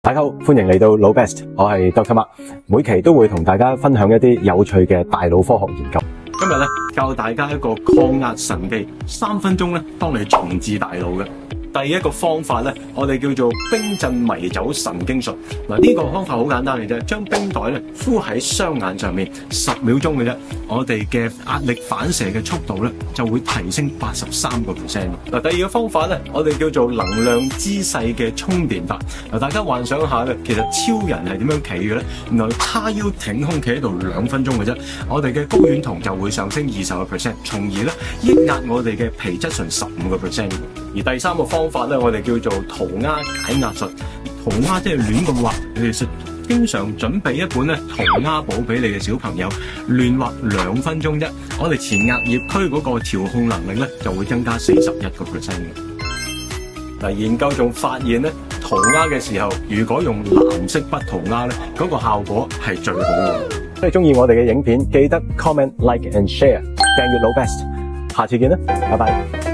大家好，歡迎嚟到腦 Best， 我係 Dr. Mark， 每期都會同大家分享一啲有趣嘅大腦科學研究。今日咧教大家一個抗壓神技，3分鐘咧幫你重置大腦嘅。第一個方法咧，我哋叫做冰鎮迷走神經術。呢個方法好簡單嘅啫，將冰袋咧敷喺雙眼上面，10秒鐘嘅啫，我哋嘅壓力反射嘅速度咧就會提升83%。第二個方法咧，我哋叫做能量姿勢嘅充電法。大家幻想一下咧，其實超人係點樣企嘅咧？原來叉腰挺胸企喺度2分鐘嘅啫，我哋嘅睾丸酮就會上升20%，從而咧抑壓我哋嘅皮質醇15%。而第三個方法咧，我哋叫做塗鴉解壓術。塗鴉即係亂咁畫，你哋經常準備一本咧塗鴉簿俾你嘅小朋友，亂畫2分鐘啫，我哋前額葉區嗰個調控能力咧就會增加41%嘅。研究仲發現咧，塗鴉嘅時候，如果用藍色筆塗鴉咧，嗰個效果係最好嘅。如果你中意我哋嘅影片，記得 comment、like and share， 訂閱腦 Best， 下次見啦，拜拜。